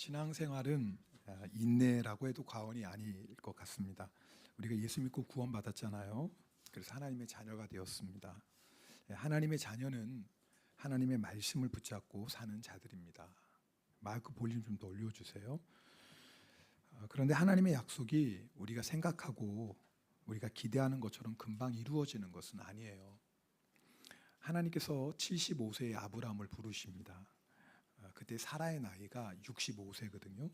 신앙생활은 인내라고 해도 과언이 아닐 것 같습니다. 우리가 예수 믿고 구원받았잖아요. 그래서 하나님의 자녀가 되었습니다. 하나님의 자녀는 하나님의 말씀을 붙잡고 사는 자들입니다. 마이크 볼륨 좀 더 올려주세요. 그런데 하나님의 약속이 우리가 생각하고 우리가 기대하는 것처럼 금방 이루어지는 것은 아니에요. 하나님께서 75세의 아브라함을 부르십니다. 그때 사라의 나이가 65세거든요.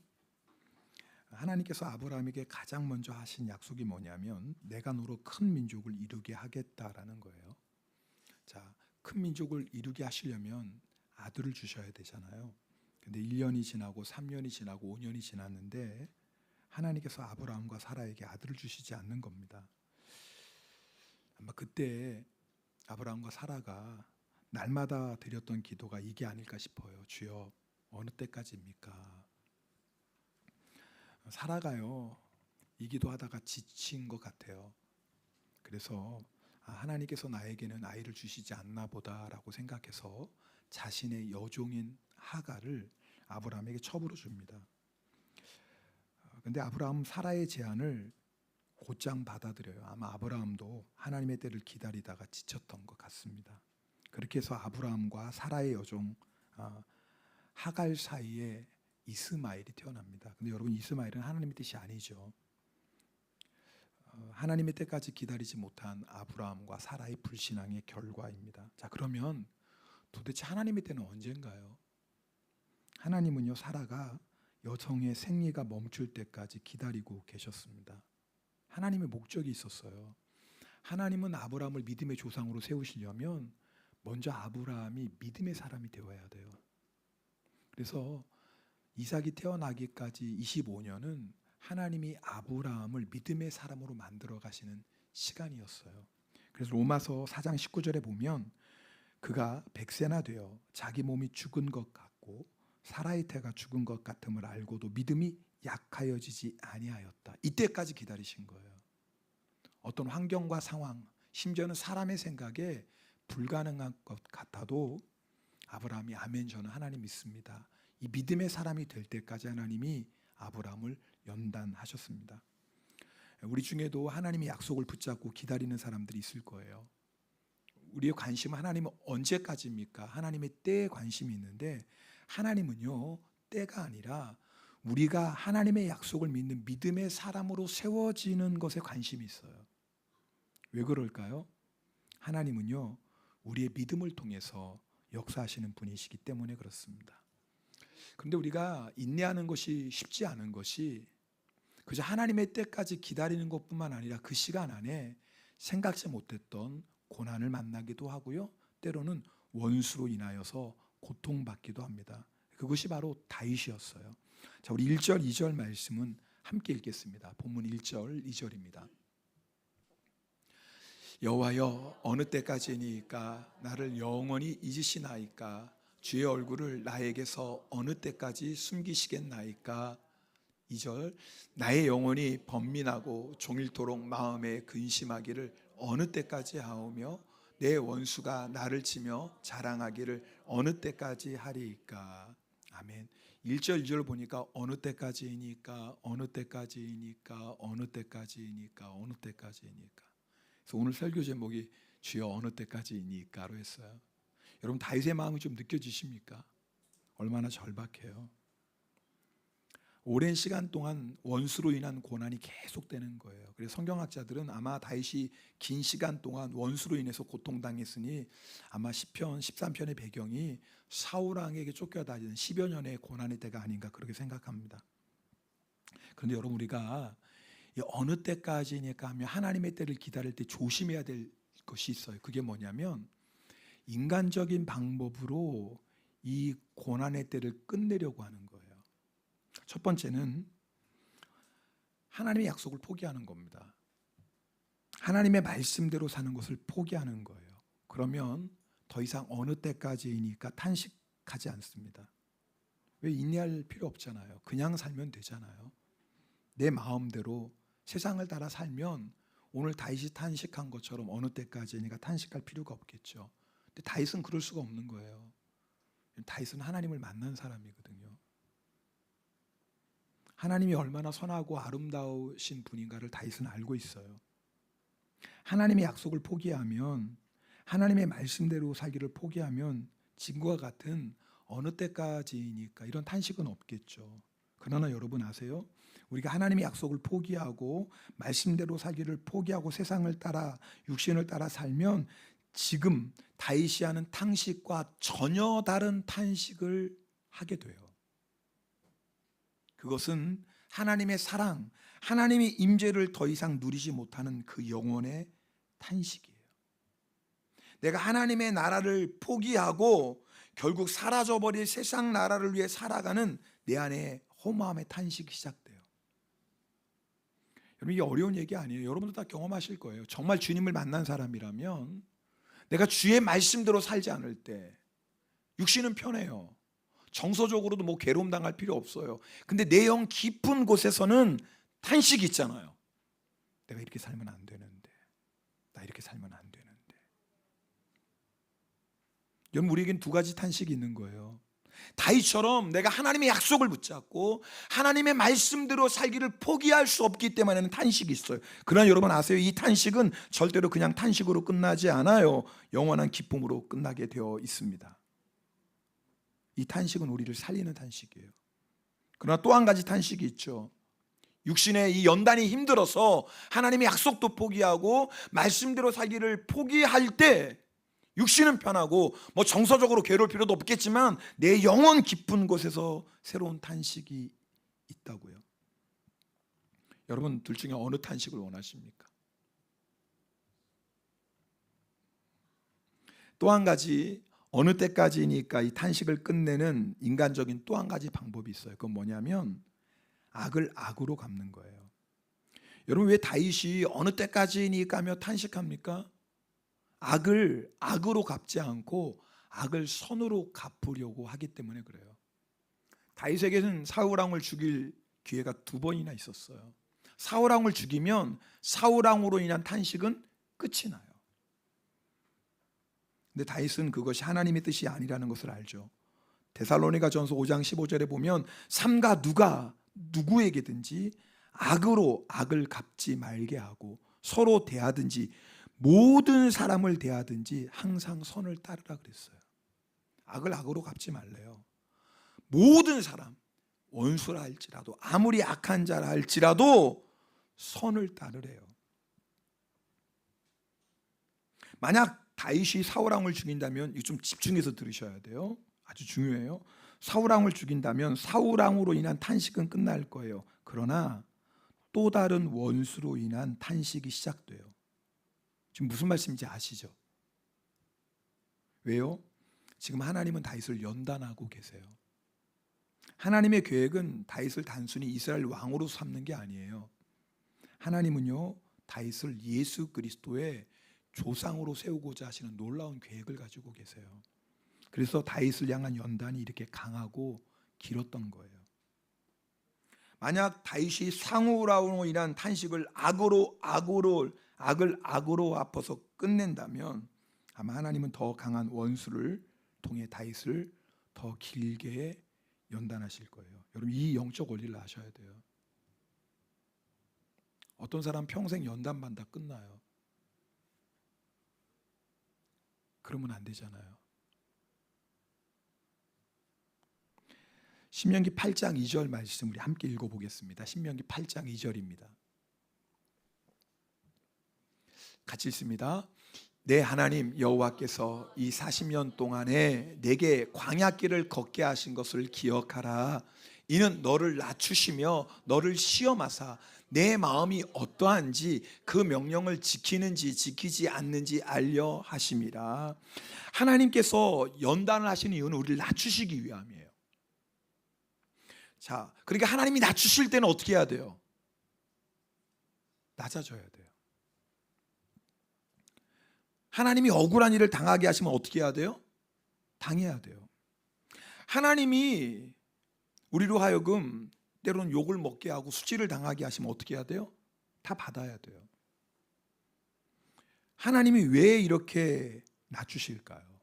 하나님께서 아브라함에게 가장 먼저 하신 약속이 뭐냐면 내가 너로 큰 민족을 이루게 하겠다라는 거예요. 자, 큰 민족을 이루게 하시려면 아들을 주셔야 되잖아요. 근데 1년이 지나고 3년이 지나고 5년이 지났는데 하나님께서 아브라함과 사라에게 아들을 주시지 않는 겁니다. 아마 그때 아브라함과 사라가 날마다 드렸던 기도가 이게 아닐까 싶어요. 주여, 어느 때까지입니까? 사라가요, 이 기도하다가 지친 것 같아요. 그래서 하나님께서 나에게는 아이를 주시지 않나 보다라고 생각해서 자신의 여종인 하갈을 아브라함에게 첩으로 줍니다. 근데 아브라함은 사라의 제안을 곧장 받아들여요. 아마 아브라함도 하나님의 때를 기다리다가 지쳤던 것 같습니다. 그렇게 해서 아브라함과 사라의 여종 하갈 사이에 이스마엘이 태어납니다. 근데 여러분, 이스마엘은 하나님의 뜻이 아니죠. 하나님의 때까지 기다리지 못한 아브라함과 사라의 불신앙의 결과입니다. 자, 그러면 도대체 하나님의 때는 언젠가요? 하나님은요, 사라가 여성의 생리가 멈출 때까지 기다리고 계셨습니다. 하나님의 목적이 있었어요. 하나님은 아브라함을 믿음의 조상으로 세우시려면 먼저 아브라함이 믿음의 사람이 되어야 돼요. 그래서 이삭이 태어나기까지 25년은 하나님이 아브라함을 믿음의 사람으로 만들어 가시는 시간이었어요. 그래서 로마서 4장 19절에 보면 그가 100세나 되어 자기 몸이 죽은 것 같고 사라의 태가 죽은 것 같음을 알고도 믿음이 약하여지지 아니하였다. 이때까지 기다리신 거예요. 어떤 환경과 상황, 심지어는 사람의 생각에 불가능한 것 같아도 아브라함이 아멘, 저는 하나님 믿습니다. 이 믿음의 사람이 될 때까지 하나님이 아브라함을 연단하셨습니다. 우리 중에도 하나님의 약속을 붙잡고 기다리는 사람들이 있을 거예요. 우리의 관심은 하나님은 언제까지입니까? 하나님의 때에 관심이 있는데 하나님은요, 때가 아니라 우리가 하나님의 약속을 믿는 믿음의 사람으로 세워지는 것에 관심이 있어요. 왜 그럴까요? 하나님은요, 우리의 믿음을 통해서 역사하시는 분이시기 때문에 그렇습니다. 그런데 우리가 인내하는 것이 쉽지 않은 것이 그저 하나님의 때까지 기다리는 것뿐만 아니라 그 시간 안에 생각지 못했던 고난을 만나기도 하고요, 때로는 원수로 인하여서 고통받기도 합니다. 그것이 바로 다윗이었어요. 자, 우리 1절 2절 말씀은 함께 읽겠습니다. 본문 1절 2절입니다. 여호와여, 어느 때까지니까 나를 영원히 잊으시나이까? 주의 얼굴을 나에게서 어느 때까지 숨기시겠나이까? 2절, 나의 영혼이 번민하고 종일토록 마음에 근심하기를 어느 때까지 하오며 내 원수가 나를 치며 자랑하기를 어느 때까지 하리이까? 아멘. 1절 2절 보니까 어느 때까지이니까, 어느 때까지이니까, 어느 때까지이니까, 어느 때까지이니까. 그래서 오늘 설교 제목이 주여 어느 때까지이니까로 했어요. 여러분, 다윗의 마음이 좀 느껴지십니까? 얼마나 절박해요. 오랜 시간 동안 원수로 인한 고난이 계속되는 거예요. 그래서 성경학자들은 아마 다윗이 긴 시간 동안 원수로 인해서 고통당했으니 아마 시편 13편의 배경이 사울 왕에게 쫓겨다니는 10여 년의 고난의 때가 아닌가 그렇게 생각합니다. 그런데 여러분, 우리가 어느 때까지니까 하면 하나님의 때를 기다릴 때 조심해야 될 것이 있어요. 그게 뭐냐면 인간적인 방법으로 이 고난의 때를 끝내려고 하는 거예요. 첫 번째는 하나님의 약속을 포기하는 겁니다. 하나님의 말씀대로 사는 것을 포기하는 거예요. 그러면 더 이상 어느 때까지이니까 탄식하지 않습니다. 왜 인내할 필요 없잖아요. 그냥 살면 되잖아요. 내 마음대로 세상을 따라 살면 오늘 다윗이 탄식한 것처럼 어느 때까지니까 탄식할 필요가 없겠죠. 근데 다윗은 그럴 수가 없는 거예요. 다윗은 하나님을 만난 사람이거든요. 하나님이 얼마나 선하고 아름다우신 분인가를 다윗은 알고 있어요. 하나님의 약속을 포기하면, 하나님의 말씀대로 살기를 포기하면 지금과 같은 어느 때까지니까 이런 탄식은 없겠죠. 그러나 여러분 아세요? 우리가 하나님의 약속을 포기하고 말씀대로 살기를 포기하고 세상을 따라 육신을 따라 살면 지금 다윗이 하는 탄식과 전혀 다른 탄식을 하게 돼요. 그것은 하나님의 사랑, 하나님의 임재를 더 이상 누리지 못하는 그 영혼의 탄식이에요. 내가 하나님의 나라를 포기하고 결국 사라져버릴 세상 나라를 위해 살아가는 내 안에 허무함의 탄식이 시작돼요. 여러분, 이게 어려운 얘기 아니에요. 여러분도 다 경험하실 거예요. 정말 주님을 만난 사람이라면 내가 주의 말씀대로 살지 않을 때 육신은 편해요. 정서적으로도 뭐 괴로움 당할 필요 없어요. 근데 내 영 깊은 곳에서는 탄식이 있잖아요. 내가 이렇게 살면 안 되는데, 나 이렇게 살면 안 되는데. 여러분, 우리에겐 두 가지 탄식이 있는 거예요. 다윗처럼 내가 하나님의 약속을 붙잡고 하나님의 말씀대로 살기를 포기할 수 없기 때문에는 탄식이 있어요. 그러나 여러분 아세요? 이 탄식은 절대로 그냥 탄식으로 끝나지 않아요. 영원한 기쁨으로 끝나게 되어 있습니다. 이 탄식은 우리를 살리는 탄식이에요. 그러나 또 한 가지 탄식이 있죠. 육신의 이 연단이 힘들어서 하나님의 약속도 포기하고 말씀대로 살기를 포기할 때 육신은 편하고 뭐 정서적으로 괴로울 필요도 없겠지만 내 영혼 깊은 곳에서 새로운 탄식이 있다고요. 여러분 둘 중에 어느 탄식을 원하십니까? 또 한 가지, 어느 때까지니까 이 탄식을 끝내는 인간적인 또 한 가지 방법이 있어요. 그건 뭐냐면 악을 악으로 갚는 거예요. 여러분, 왜 다윗이 어느 때까지니까 하며 탄식합니까? 악을 악으로 갚지 않고 악을 선으로 갚으려고 하기 때문에 그래요. 다윗에게는 사울왕을 죽일 기회가 두 번이나 있었어요. 사울왕을 죽이면 사울왕으로 인한 탄식은 끝이 나요. 근데 다윗은 그것이 하나님의 뜻이 아니라는 것을 알죠. 데살로니가전서 5장 15절에 보면 삼가 누가 누구에게든지 악으로 악을 갚지 말게 하고 서로 대하든지 모든 사람을 대하든지 항상 선을 따르라 그랬어요. 악을 악으로 갚지 말래요. 모든 사람, 원수라 할지라도 아무리 악한 자라 할지라도 선을 따르래요. 만약 다윗이 사울왕을 죽인다면, 이거 좀 집중해서 들으셔야 돼요. 아주 중요해요. 사울왕을 죽인다면 사울왕으로 인한 탄식은 끝날 거예요. 그러나 또 다른 원수로 인한 탄식이 시작돼요. 지금 무슨 말씀인지 아시죠? 왜요? 지금 하나님은 다윗을 연단하고 계세요. 하나님의 계획은 다윗을 단순히 이스라엘 왕으로 삼는 게 아니에요. 하나님은요, 다윗을 예수 그리스도의 조상으로 세우고자 하시는 놀라운 계획을 가지고 계세요. 그래서 다윗을 향한 연단이 이렇게 강하고 길었던 거예요. 만약 다윗이 사울왕으로 인한 탄식을 악을 악으로 갚아서 끝낸다면 아마 하나님은 더 강한 원수를 통해 다윗을 더 길게 연단하실 거예요. 여러분, 이 영적 원리를 아셔야 돼요. 어떤 사람 평생 연단받다 끝나요. 그러면 안 되잖아요. 신명기 8장 2절 말씀 우리 함께 읽어보겠습니다. 신명기 8장 2절입니다. 같이 읽습니다. 내 하나님 여호와께서 이 40년 동안에 내게 광야길을 걷게 하신 것을 기억하라. 이는 너를 낮추시며 너를 시험하사 내 마음이 어떠한지 그 명령을 지키는지 지키지 않는지 알려 하심이라. 하나님께서 연단을 하시는 이유는 우리를 낮추시기 위함이에요. 자, 그러니까 하나님이 낮추실 때는 어떻게 해야 돼요? 낮아져야 돼요. 하나님이 억울한 일을 당하게 하시면 어떻게 해야 돼요? 당해야 돼요. 하나님이 우리로 하여금 때로는 욕을 먹게 하고 수치를 당하게 하시면 어떻게 해야 돼요? 다 받아야 돼요. 하나님이 왜 이렇게 낮추실까요?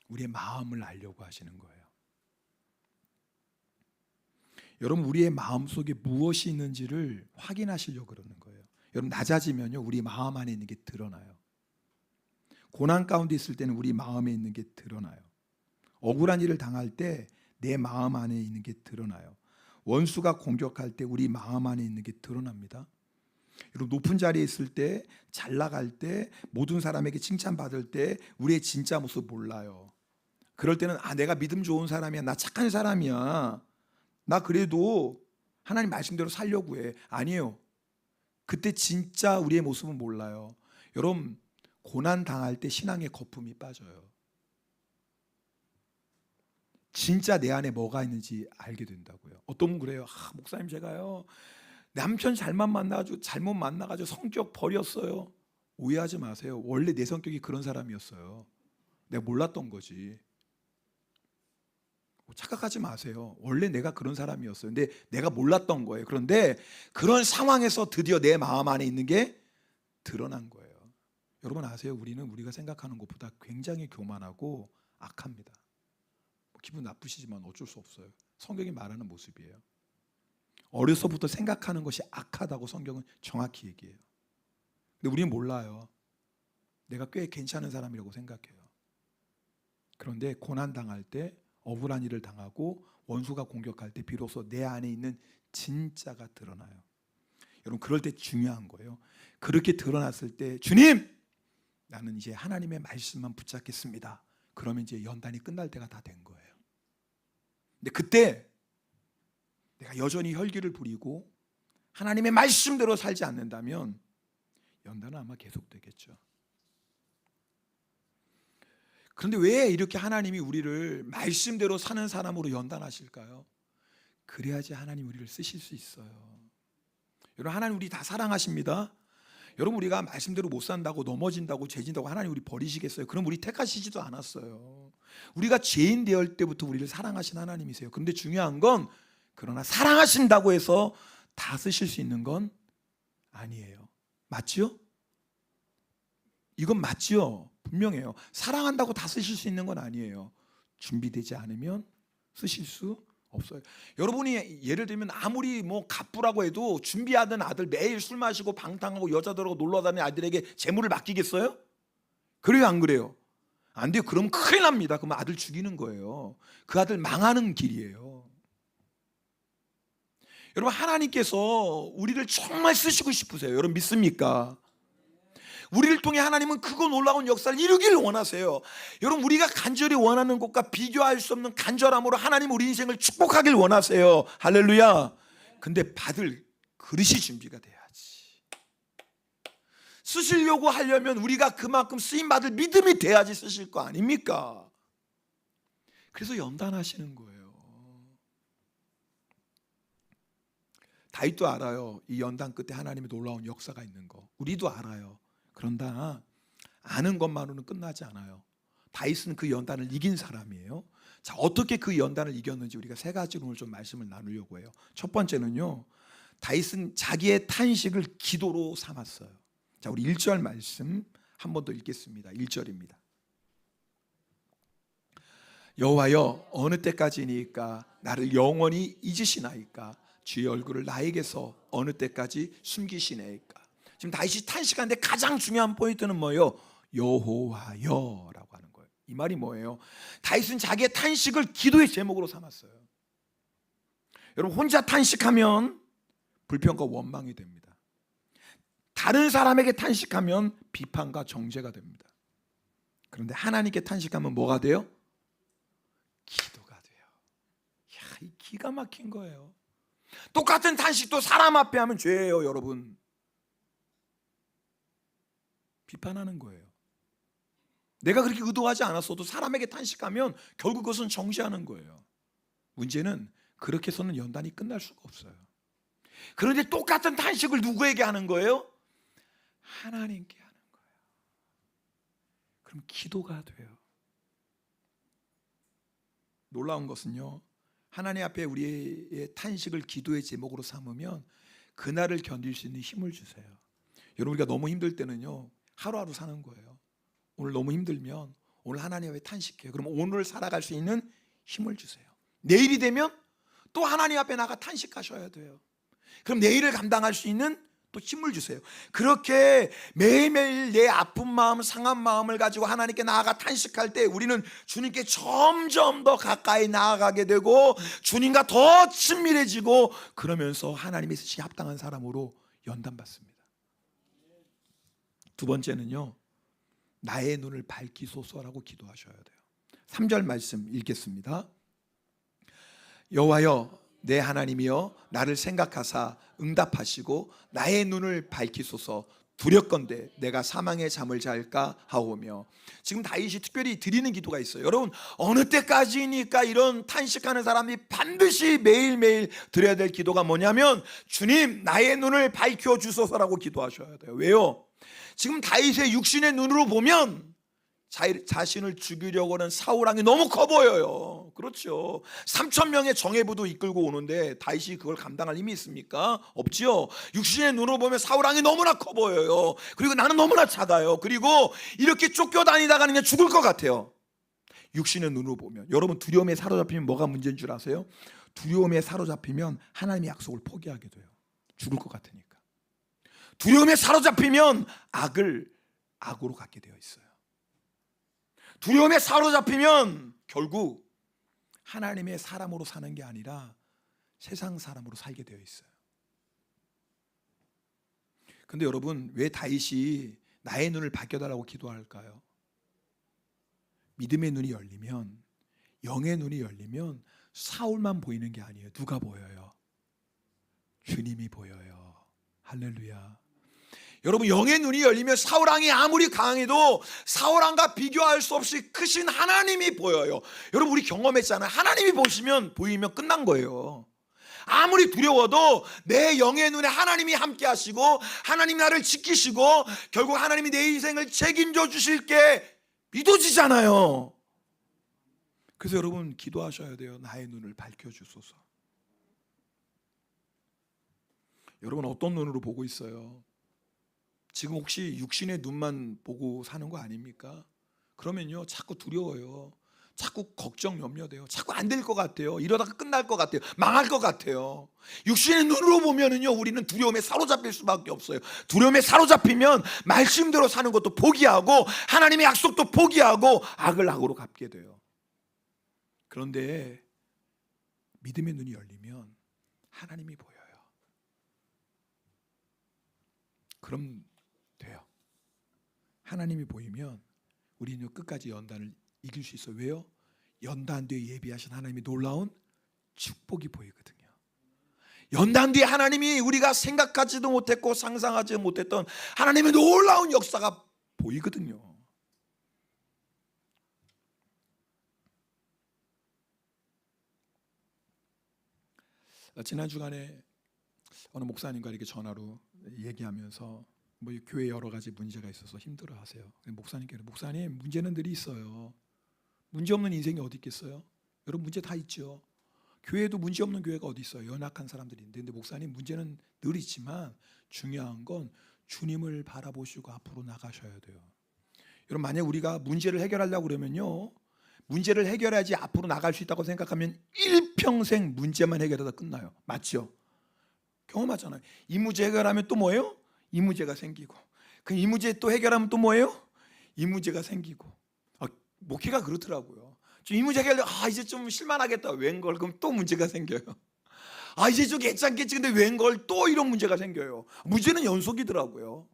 우리의 마음을 알려고 하시는 거예요. 여러분 우리의 마음속에 무엇이 있는지를 확인하시려고 그러는 거예요. 여러분 낮아지면요 우리 마음 안에 있는 게 드러나요. 고난 가운데 있을 때는 우리 마음에 있는 게 드러나요. 억울한 일을 당할 때 내 마음 안에 있는 게 드러나요. 원수가 공격할 때 우리 마음 안에 있는 게 드러납니다. 여러분 높은 자리에 있을 때, 잘 나갈 때, 모든 사람에게 칭찬받을 때 우리의 진짜 모습 몰라요. 그럴 때는 내가 믿음 좋은 사람이야, 나 착한 사람이야, 나 그래도 하나님 말씀대로 살려고 해. 아니에요. 그때 진짜 우리의 모습은 몰라요. 여러분 고난 당할 때 신앙의 거품이 빠져요. 진짜 내 안에 뭐가 있는지 알게 된다고요. 어떤 분 그래요. 목사님 제가요 남편 잘못 만나가지고 성격 버렸어요. 오해하지 마세요. 원래 내 성격이 그런 사람이었어요. 내가 몰랐던 거지. 착각하지 마세요. 원래 내가 그런 사람이었어요. 근데 내가 몰랐던 거예요. 그런데 그런 상황에서 드디어 내 마음 안에 있는 게 드러난 거예요. 여러분 아세요? 우리가 생각하는 것보다 굉장히 교만하고 악합니다. 기분 나쁘시지만 어쩔 수 없어요. 성경이 말하는 모습이에요. 어려서부터 생각하는 것이 악하다고 성경은 정확히 얘기해요. 근데 우리는 몰라요. 내가 꽤 괜찮은 사람이라고 생각해요. 그런데 고난 당할 때, 억울한 일을 당하고 원수가 공격할 때 비로소 내 안에 있는 진짜가 드러나요. 여러분 그럴 때 중요한 거예요. 그렇게 드러났을 때 주님! 나는 이제 하나님의 말씀만 붙잡겠습니다. 그러면 이제 연단이 끝날 때가 다 된 거예요. 근데 그때 내가 여전히 혈기를 부리고 하나님의 말씀대로 살지 않는다면 연단은 아마 계속되겠죠. 그런데 왜 이렇게 하나님이 우리를 말씀대로 사는 사람으로 연단하실까요? 그래야지 하나님 우리를 쓰실 수 있어요. 여러분 하나님 우리 다 사랑하십니다. 여러분 우리가 말씀대로 못 산다고 넘어진다고 죄진다고 하나님 우리 버리시겠어요? 그럼 우리 택하시지도 않았어요. 우리가 죄인 되을 때부터 우리를 사랑하신 하나님이세요. 그런데 중요한 건 그러나 사랑하신다고 해서 다 쓰실 수 있는 건 아니에요. 맞지요? 이건 맞지요? 분명해요. 사랑한다고 다 쓰실 수 있는 건 아니에요. 준비되지 않으면 쓰실 수 없어요. 여러분이 예를 들면 아무리 갑부라고 해도 준비하던 아들 매일 술 마시고 방탕하고 여자들하고 놀러 다니는 아들에게 재물을 맡기겠어요? 그래요 안 그래요? 안 돼요. 그럼 큰일 납니다. 그러면 아들 죽이는 거예요. 그 아들 망하는 길이에요. 여러분 하나님께서 우리를 정말 쓰시고 싶으세요. 여러분 믿습니까? 우리를 통해 하나님은 크고 놀라운 역사를 이루기를 원하세요. 여러분 우리가 간절히 원하는 것과 비교할 수 없는 간절함으로 하나님 우리 인생을 축복하길 원하세요. 할렐루야. 근데 받을 그릇이 준비가 돼야지. 쓰시려고 하려면 우리가 그만큼 쓰임받을 믿음이 돼야지 쓰실 거 아닙니까? 그래서 연단하시는 거예요. 다윗도 알아요. 이 연단 끝에 하나님의 놀라운 역사가 있는 거. 우리도 알아요. 그런다 아는 것만으로는 끝나지 않아요. 다윗은 그 연단을 이긴 사람이에요. 자, 어떻게 그 연단을 이겼는지 우리가 세 가지로 오늘 좀 말씀을 나누려고 해요. 첫 번째는요, 다윗은 자기의 탄식을 기도로 삼았어요. 자, 우리 1절 말씀 한 번 더 읽겠습니다. 1절입니다. 여호와여 어느 때까지니까 나를 영원히 잊으시나이까 주의 얼굴을 나에게서 어느 때까지 숨기시나이까. 지금 다윗이 탄식하는데 가장 중요한 포인트는 뭐예요? 여호와여라고 하는 거예요. 이 말이 뭐예요? 다윗은 자기의 탄식을 기도의 제목으로 삼았어요. 여러분 혼자 탄식하면 불평과 원망이 됩니다. 다른 사람에게 탄식하면 비판과 정죄가 됩니다. 그런데 하나님께 탄식하면 뭐가 돼요? 기도가 돼요. 이 기가 막힌 거예요. 똑같은 탄식도 사람 앞에 하면 죄예요, 여러분. 비판하는 거예요. 내가 그렇게 의도하지 않았어도 사람에게 탄식하면 결국 그것은 정죄하는 거예요. 문제는 그렇게 해서는 연단이 끝날 수가 없어요. 그런데 똑같은 탄식을 누구에게 하는 거예요? 하나님께 하는 거예요. 그럼 기도가 돼요. 놀라운 것은요, 하나님 앞에 우리의 탄식을 기도의 제목으로 삼으면 그날을 견딜 수 있는 힘을 주세요. 여러분 우리가 너무 힘들 때는요 하루하루 사는 거예요. 오늘 너무 힘들면 오늘 하나님 앞에 탄식해요. 그럼 오늘 살아갈 수 있는 힘을 주세요. 내일이 되면 또 하나님 앞에 나가 탄식하셔야 돼요. 그럼 내일을 감당할 수 있는 또 힘을 주세요. 그렇게 매일매일 내 아픈 마음, 상한 마음을 가지고 하나님께 나아가 탄식할 때 우리는 주님께 점점 더 가까이 나아가게 되고 주님과 더 친밀해지고, 그러면서 하나님의 뜻이 합당한 사람으로 연단받습니다. 두 번째는요, 나의 눈을 밝히소서라고 기도하셔야 돼요. 3절 말씀 읽겠습니다. 여호와여 내 하나님이여 나를 생각하사 응답하시고 나의 눈을 밝히소서. 두렵건대 내가 사망의 잠을 잘까 하오며. 지금 다윗이 특별히 드리는 기도가 있어요. 여러분, 어느 때까지니까 이런 탄식하는 사람이 반드시 매일매일 드려야 될 기도가 뭐냐면, 주님 나의 눈을 밝혀주소서라고 기도하셔야 돼요. 왜요? 지금 다윗의 육신의 눈으로 보면 자신을 죽이려고 하는 사울왕이 너무 커 보여요. 그렇죠. 3,000명의 정예부도 이끌고 오는데 다윗이 그걸 감당할 힘이 있습니까? 없죠. 육신의 눈으로 보면 사울왕이 너무나 커 보여요. 그리고 나는 너무나 작아요. 그리고 이렇게 쫓겨다니다가 그냥 죽을 것 같아요. 육신의 눈으로 보면. 여러분, 두려움에 사로잡히면 뭐가 문제인 줄 아세요? 두려움에 사로잡히면 하나님의 약속을 포기하게 돼요. 죽을 것 같으니까. 두려움에 사로잡히면 악으로 갖게 되어 있어요. 두려움에 사로잡히면 결국 하나님의 사람으로 사는 게 아니라 세상 사람으로 살게 되어 있어요. 근데 여러분, 왜 다윗이 나의 눈을 밝혀달라고 기도할까요? 믿음의 눈이 열리면, 영의 눈이 열리면 사울만 보이는 게 아니에요. 누가 보여요? 주님이 보여요. 할렐루야. 여러분, 영의 눈이 열리면 사울왕이 아무리 강해도 사울왕과 비교할 수 없이 크신 하나님이 보여요. 여러분, 우리 경험했잖아요. 하나님이 보이면 끝난 거예요. 아무리 두려워도 내 영의 눈에 하나님이 함께 하시고 하나님이 나를 지키시고 결국 하나님이 내 인생을 책임져 주실 게 믿어지잖아요. 그래서 여러분, 기도하셔야 돼요. 나의 눈을 밝혀주소서. 여러분, 어떤 눈으로 보고 있어요? 지금 혹시 육신의 눈만 보고 사는 거 아닙니까? 그러면요, 자꾸 두려워요. 자꾸 걱정, 염려돼요. 자꾸 안 될 것 같아요. 이러다가 끝날 것 같아요. 망할 것 같아요. 육신의 눈으로 보면은요, 우리는 두려움에 사로잡힐 수밖에 없어요. 두려움에 사로잡히면 말씀대로 사는 것도 포기하고 하나님의 약속도 포기하고 악으로 갚게 돼요. 그런데 믿음의 눈이 열리면 하나님이 보여요. 그럼 돼요. 하나님이 보이면 우리는 끝까지 연단을 이길 수 있어요. 왜요? 연단 뒤에 예비하신 하나님의 놀라운 축복이 보이거든요. 연단 뒤에 하나님이 우리가 생각하지도 못했고 상상하지 못했던 하나님의 놀라운 역사가 보이거든요. 지난 주간에 어느 목사님과 이렇게 전화로 얘기하면서 뭐 교회 여러 가지 문제가 있어서 힘들어하세요. 목사님께는, 목사님, 문제는 늘 있어요. 문제 없는 인생이 어디 있겠어요? 여러분, 문제 다 있죠. 교회도 문제 없는 교회가 어디 있어요? 연약한 사람들이 있는데. 근데 목사님, 문제는 늘 있지만 중요한 건 주님을 바라보시고 앞으로 나가셔야 돼요. 여러분, 만약 우리가 문제를 해결하려고 그러면요, 문제를 해결해야지 앞으로 나갈 수 있다고 생각하면 일평생 문제만 해결하다 끝나요. 맞죠? 경험하잖아요. 이 문제 해결하면 또 뭐예요? 이 문제가 생기고, 그 이 문제 또 해결하면 또 뭐예요? 이 문제가 생기고. 목회가 그렇더라고요. 이 문제 해결하면 이제 좀 실만하겠다. 웬걸? 그럼 또 문제가 생겨요. 이제 좀 괜찮겠지. 근데 웬걸? 또 이런 문제가 생겨요. 문제는 연속이더라고요.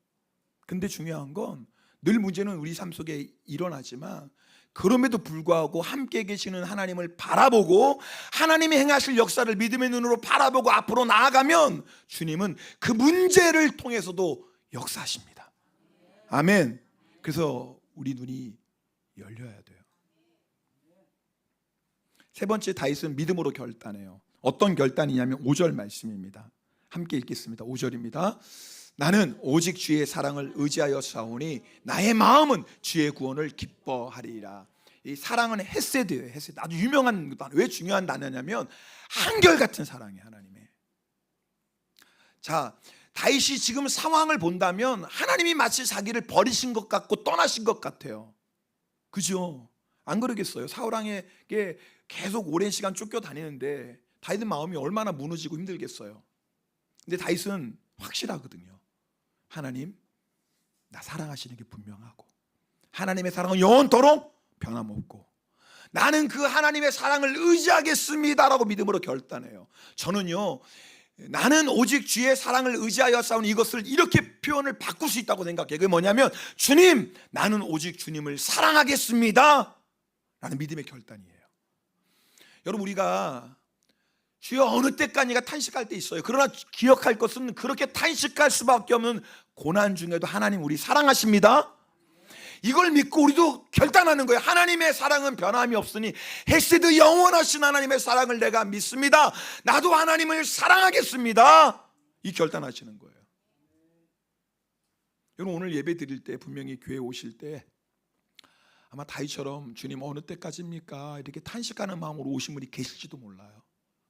근데 중요한 건 늘 문제는 우리 삶 속에 일어나지만 그럼에도 불구하고 함께 계시는 하나님을 바라보고 하나님이 행하실 역사를 믿음의 눈으로 바라보고 앞으로 나아가면 주님은 그 문제를 통해서도 역사하십니다. 아멘. 그래서 우리 눈이 열려야 돼요. 세 번째, 다윗은 믿음으로 결단해요. 어떤 결단이냐면 5절 말씀입니다. 함께 읽겠습니다. 5절입니다. 나는 오직 주의 사랑을 의지하여 싸우니 나의 마음은 주의 구원을 기뻐하리라. 이 사랑은 헤세드예요. 헤세드. 아주 유명한 단어. 왜 중요한 단어냐면 한결같은 사랑이에요. 하나님의. 자, 다윗이 지금 상황을 본다면 하나님이 마치 자기를 버리신 것 같고 떠나신 것 같아요. 그죠? 안 그러겠어요? 사울왕에게 계속 오랜 시간 쫓겨다니는데 다윗의 마음이 얼마나 무너지고 힘들겠어요. 근데 다윗은 확실하거든요. 하나님, 나 사랑하시는 게 분명하고 하나님의 사랑은 영원토록 변함없고 나는 그 하나님의 사랑을 의지하겠습니다라고 믿음으로 결단해요. 저는요, 나는 오직 주의 사랑을 의지하여 싸우는 이것을 이렇게 표현을 바꿀 수 있다고 생각해요. 그게 뭐냐면, 주님, 나는 오직 주님을 사랑하겠습니다 라는 믿음의 결단이에요. 여러분, 우리가 주여 어느 때까지가 탄식할 때 있어요. 그러나 기억할 것은 그렇게 탄식할 수밖에 없는 고난 중에도 하나님 우리 사랑하십니다. 이걸 믿고 우리도 결단하는 거예요. 하나님의 사랑은 변함이 없으니 헤세드 영원하신 하나님의 사랑을 내가 믿습니다. 나도 하나님을 사랑하겠습니다. 이 결단하시는 거예요. 여러분, 오늘 예배 드릴 때 분명히 교회 오실 때 아마 다윗처럼 주님 어느 때까지입니까? 이렇게 탄식하는 마음으로 오신 분이 계실지도 몰라요.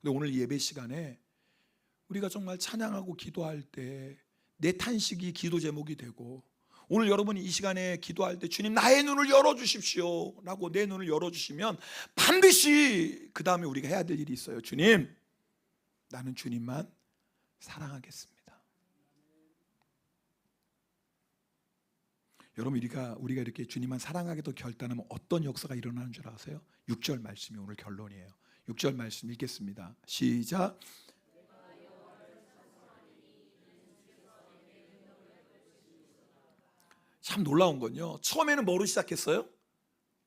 근데 오늘 예배 시간에 우리가 정말 찬양하고 기도할 때 내 탄식이 기도 제목이 되고, 오늘 여러분이 이 시간에 기도할 때 주님 나의 눈을 열어주십시오 라고 내 눈을 열어주시면 반드시 그 다음에 우리가 해야 될 일이 있어요. 주님, 나는 주님만 사랑하겠습니다. 여러분, 우리가 이렇게 주님만 사랑하게도 결단하면 어떤 역사가 일어나는 줄 아세요? 6절 말씀이 오늘 결론이에요. 6절 말씀 읽겠습니다. 시작. 참 놀라운 건요, 처음에는 뭐로 시작했어요?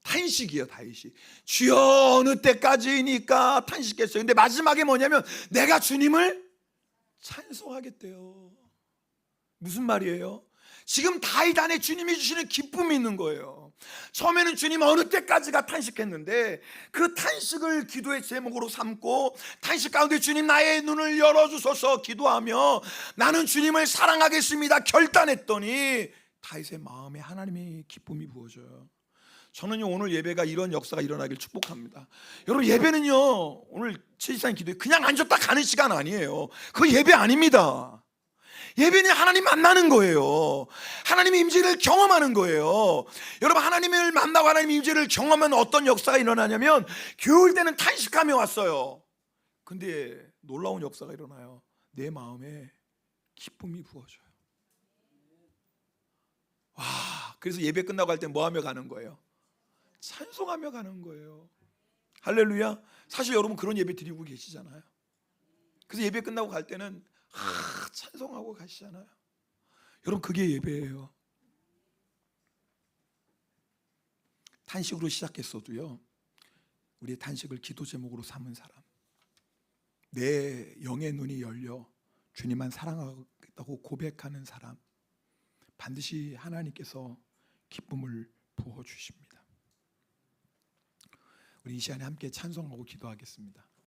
탄식이에요. 다윗이 주여 어느 때까지니까 탄식했어요. 근데 마지막에 뭐냐면 내가 주님을 찬송하겠대요. 무슨 말이에요? 지금 다윗 안에 주님이 주시는 기쁨이 있는 거예요. 처음에는 주님 어느 때까지가 탄식했는데 그 탄식을 기도의 제목으로 삼고 탄식 가운데 주님 나의 눈을 열어주소서 기도하며 나는 주님을 사랑하겠습니다 결단했더니 다윗의 마음에 하나님의 기쁨이 부어져요. 저는요, 오늘 예배가 이런 역사가 일어나길 축복합니다. 여러분, 예배는요, 오늘 최지사님 기도에 그냥 앉았다 가는 시간 아니에요. 그거 예배 아닙니다. 예배는 하나님 만나는 거예요. 하나님의 임재를 경험하는 거예요. 여러분, 하나님을 만나고 하나님의 임재를 경험하면 어떤 역사가 일어나냐면, 겨울 때는 탄식하며 왔어요. 근데 놀라운 역사가 일어나요. 내 마음에 기쁨이 부어져요. 와, 그래서 예배 끝나고 갈 때 뭐 하며 가는 거예요? 찬송하며 가는 거예요. 할렐루야. 사실 여러분 그런 예배 드리고 계시잖아요. 그래서 예배 끝나고 갈 때는 찬송하고 가시잖아요. 여러분, 그게 예배예요. 탄식으로 시작했어도요, 우리의 탄식을 기도 제목으로 삼은 사람, 내 영의 눈이 열려 주님만 사랑하겠다고 고백하는 사람, 반드시 하나님께서 기쁨을 부어주십니다. 우리 이 시간에 함께 찬송하고 기도하겠습니다.